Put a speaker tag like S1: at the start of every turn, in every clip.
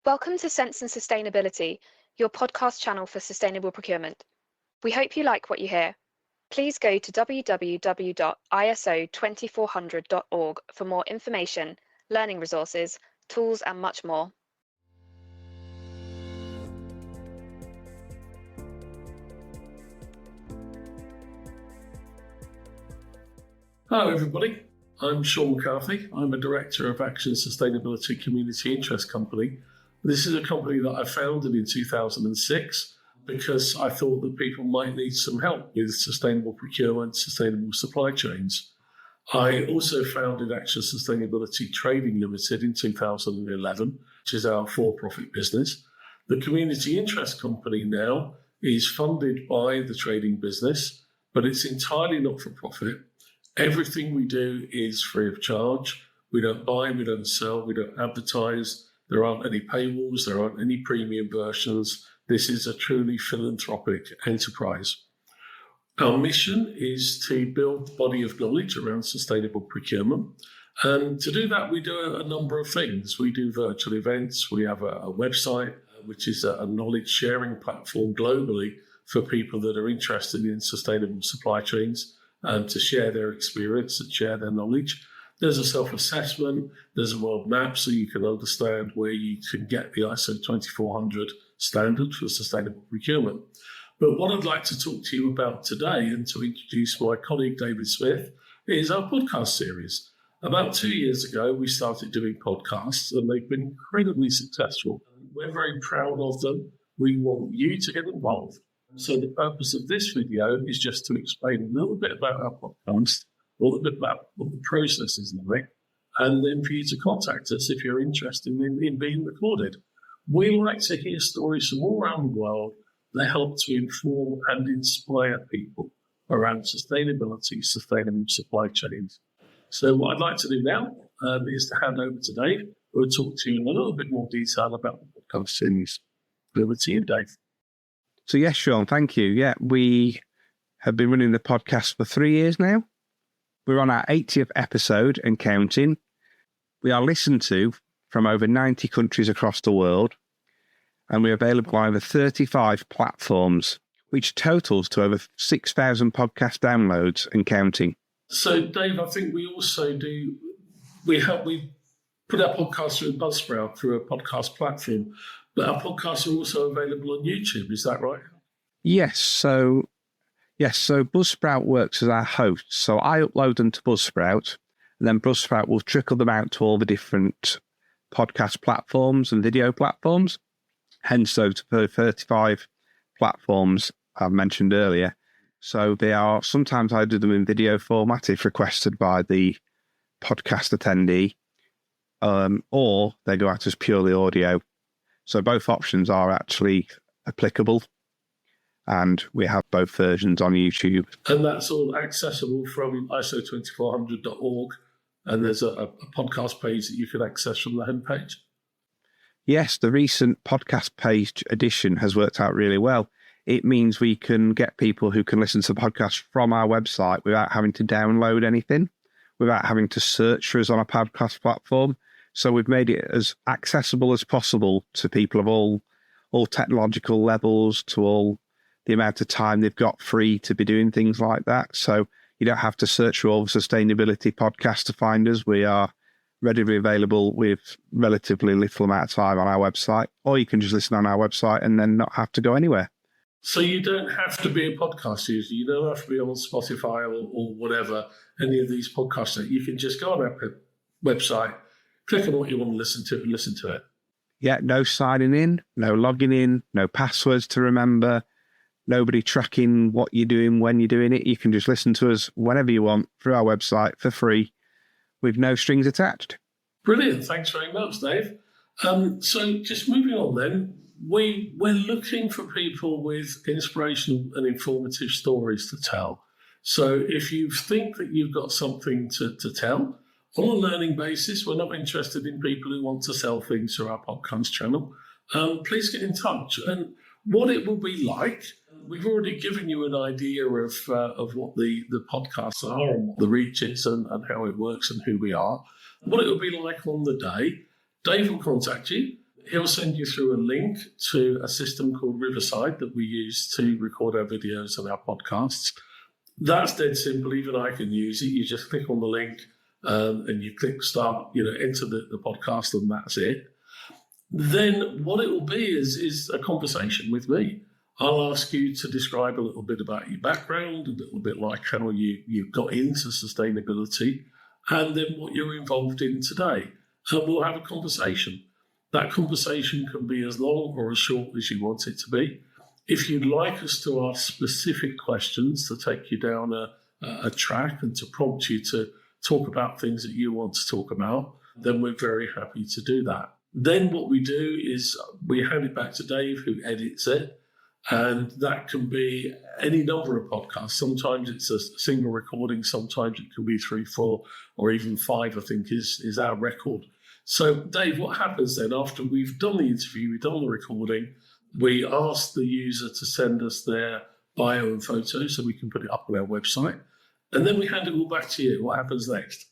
S1: Welcome to Sense and Sustainability, your podcast channel for sustainable procurement. We hope you like what you hear. Please go to www.iso2400.org for more information, learning resources, tools, and much more.
S2: Hello everybody, I'm Shaun McCarthy. I'm a Director of Action Sustainability Community Interest Company. This is a company that I founded in 2006 because I thought that people might need some help with sustainable procurement, sustainable supply chains. I also founded Action Sustainability Trading Limited in 2011, which is our for-profit business. The Community Interest Company now is funded by the trading business, but it's entirely not-for-profit. Everything we do is free of charge. We don't buy, we don't sell, we don't advertise. There aren't any paywalls, there aren't any premium versions. This is a truly philanthropic enterprise. Our mission is to build a body of knowledge around sustainable procurement. And to do that, we do a number of things. We do virtual events. We have a website, which is a knowledge sharing platform globally for people that are interested in sustainable supply chains, to share their experience and share their knowledge. There's a self-assessment, there's a world map so you can understand where you can get the ISO 2400 standard for sustainable procurement. But what I'd like to talk to you about today, and to introduce my colleague David Smith, is our podcast series. About 2 years ago, we started doing podcasts and they've been incredibly successful. We're very proud of them. We want you to get involved. So the purpose of this video is just to explain a little bit about our podcast, a little bit about what the process is like, and then for you to contact us if you're interested in being recorded. We like to hear stories from all around the world that help to inform and inspire people around sustainability, sustainable supply chains. So what I'd like to do now is to hand over to Dave, who will talk to you in a little bit more detail about the podcast series. Over to you, Dave.
S3: So yes, Shaun, thank you. Yeah, we have been running the podcast for 3 years now. We're on our 80th episode and counting. We are listened to from over 90 countries across the world, and we're available on over 35 platforms, which totals to over 6,000 podcast downloads and counting.
S2: So, Dave, I think we also do, we put our podcast through Buzzsprout through a podcast platform, but our podcasts are also available on YouTube, is that right?
S3: Yes, so Buzzsprout works as our host. So I upload them to Buzzsprout, and then Buzzsprout will trickle them out to all the different podcast platforms and video platforms. Hence those 35 platforms I've mentioned earlier. So they are, sometimes I do them in video format if requested by the podcast attendee, or they go out as purely audio. So both options are actually applicable, and we have both versions on YouTube.
S2: And that's all accessible from iso2400.org, and there's a podcast page that you can access from the homepage.
S3: Yes, the recent podcast page addition has worked out really well. It means we can get people who can listen to the podcast from our website without having to download anything, without having to search for us on a podcast platform. So we've made it as accessible as possible to people of all technological levels, to all the amount of time they've got free to be doing things like that. So you don't have to search for all the sustainability podcasts to find us. We are readily available with relatively little amount of time on our website, or you can just listen on our website and then not have to go anywhere.
S2: So you don't have to be a podcast user. You don't have to be on Spotify or whatever, any of these podcasts. You can just go on our website, click on what you want to listen to and listen to it.
S3: Yeah, no signing in, no logging in, no passwords to remember, nobody tracking what you're doing when you're doing it. You can just listen to us whenever you want through our website for free with no strings attached.
S2: Brilliant. Thanks very much, Dave. So just moving on then, we're looking for people with inspirational and informative stories to tell. So if you think that you've got something to tell, on a learning basis, we're not interested in people who want to sell things through our podcast channel. Please get in touch. And what it will be like, we've already given you an idea of what the podcasts are and what the reach is and how it works and who we are. What it will be like on the day, Dave will contact you. He'll send you through a link to a system called Riverside that we use to record our videos and our podcasts. That's dead simple. Even I can use it. You just click on the link and you click start, enter the podcast, and that's it. Then what it will be is a conversation with me. I'll ask you to describe a little bit about your background, a little bit like how you got into sustainability, and then what you're involved in today. And we'll have a conversation. That conversation can be as long or as short as you want it to be. If you'd like us to ask specific questions to take you down a track and to prompt you to talk about things that you want to talk about, then we're very happy to do that. Then what we do is we hand it back to Dave, who edits it, and that can be any number of podcasts. Sometimes it's a single recording, sometimes it can be 3, 4, or even 5, I think is our record. So Dave, what happens then after we've done the interview, we've done the recording, we ask the user to send us their bio and photo so we can put it up on our website, and then we hand it all back to you. What happens next?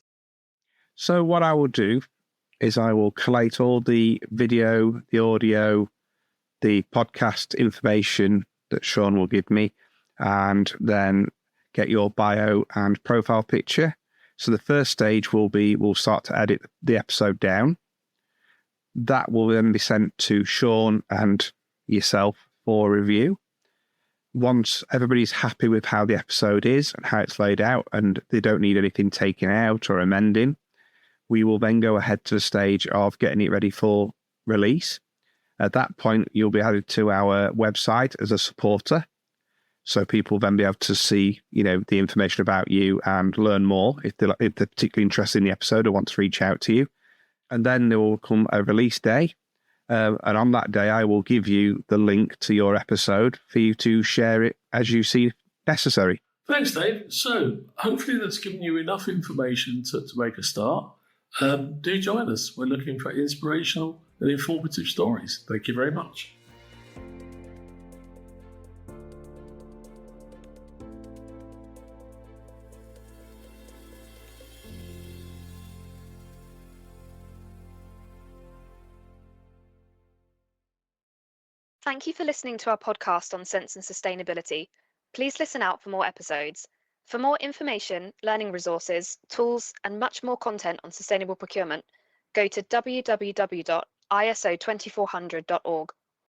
S3: So what I will do is I will collate all the video, the audio, the podcast information that Shaun will give me, and then get your bio and profile picture. So the first stage will be, we'll start to edit the episode down. That will then be sent to Shaun and yourself for review. Once everybody's happy with how the episode is and how it's laid out, and they don't need anything taken out or amending, we will then go ahead to the stage of getting it ready for release. At that point, you'll be added to our website as a supporter. So people will then be able to see, the information about you and learn more if they're particularly interested in the episode or want to reach out to you. And then there will come a release day. And on that day, I will give you the link to your episode for you to share it as you see necessary.
S2: Thanks, Dave. So hopefully that's given you enough information to make a start. Do join us. We're looking for inspirational and informative stories. Thank you very much.
S1: Thank you for listening to our podcast on Sense and Sustainability. Please listen out for more episodes. For more information, learning resources, tools, and much more content on sustainable procurement, go to www.iso2400.org.